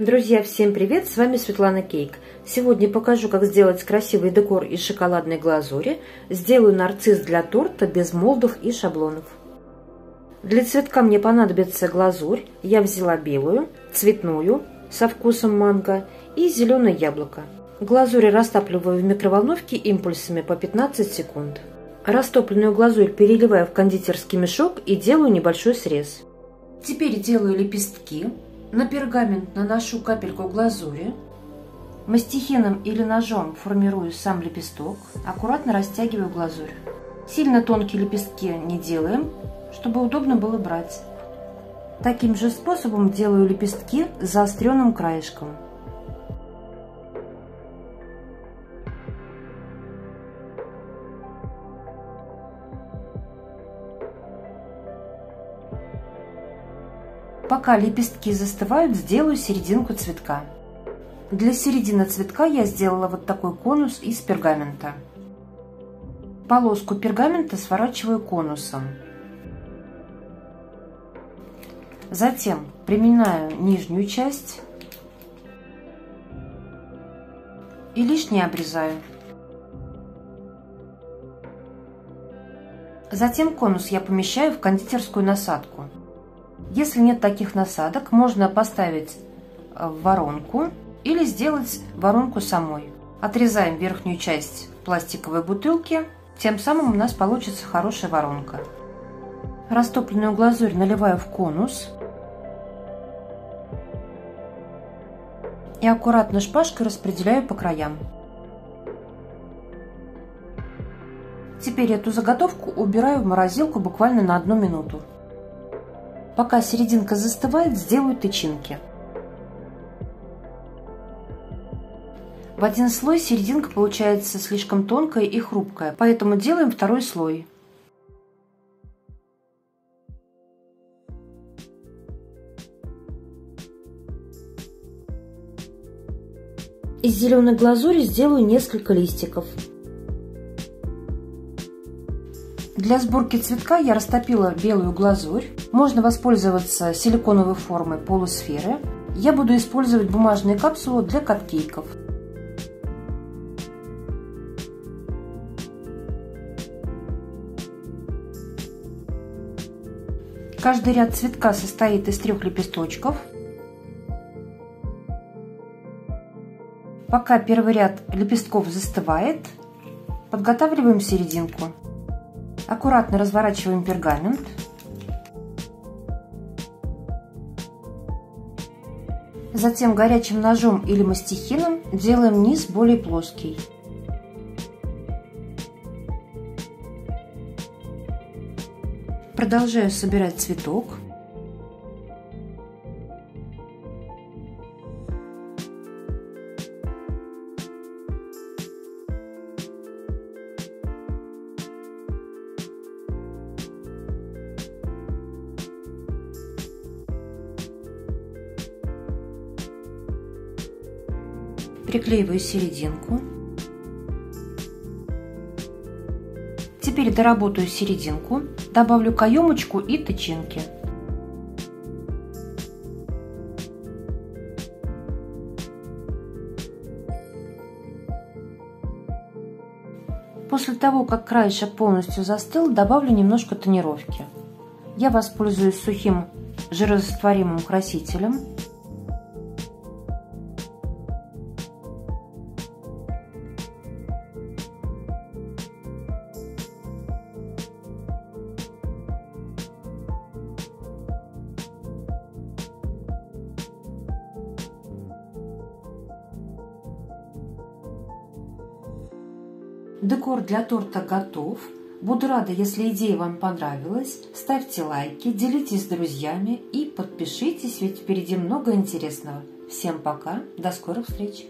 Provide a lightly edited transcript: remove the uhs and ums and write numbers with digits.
Друзья, всем привет! С вами Светлана Кейк. Сегодня покажу, как сделать красивый декор из шоколадной глазури. Сделаю нарцисс для торта без молдов и шаблонов. Для цветка мне понадобится глазурь. Я взяла белую, цветную, со вкусом манго и зеленое яблоко. Глазурь растапливаю в микроволновке импульсами по 15 секунд. Растопленную глазурь переливаю в кондитерский мешок и делаю небольшой срез. Теперь делаю лепестки. На пергамент наношу капельку глазури. Мастихином или ножом формирую сам лепесток. Аккуратно растягиваю глазурь. Сильно тонкие лепестки не делаем, чтобы удобно было брать. Таким же способом делаю лепестки с заостренным краешком. Пока лепестки застывают, сделаю серединку цветка. Для середины цветка я сделала вот такой конус из пергамента. Полоску пергамента сворачиваю конусом. Затем приминаю нижнюю часть и лишнее обрезаю. Затем конус я помещаю в кондитерскую насадку. Если нет таких насадок, можно поставить в воронку или сделать воронку самой. Отрезаем верхнюю часть пластиковой бутылки, тем самым у нас получится хорошая воронка. Растопленную глазурь наливаю в конус и аккуратно шпажкой распределяю по краям. Теперь эту заготовку убираю в морозилку буквально на 1 минуту. Пока серединка застывает, сделаю тычинки. В один слой серединка получается слишком тонкая и хрупкая, поэтому делаем второй слой. Из зеленой глазури сделаю несколько листиков. Для сборки цветка я растопила белую глазурь. Можно воспользоваться силиконовой формой полусферы. Я буду использовать бумажные капсулы для капкейков. Каждый ряд цветка состоит из 3 лепесточков. Пока первый ряд лепестков застывает, подготавливаем серединку. Аккуратно разворачиваем пергамент. Затем горячим ножом или мастихином делаем низ более плоский. Продолжаю собирать цветок. Приклеиваю серединку. Теперь доработаю серединку, добавлю каемочку и тычинки. После того, как краешек полностью застыл, добавлю немножко тонировки. Я воспользуюсь сухим жирорастворимым красителем. Декор для торта готов. Буду рада, если идея вам понравилась. Ставьте лайки, делитесь с друзьями и подпишитесь, ведь впереди много интересного. Всем пока, до скорых встреч!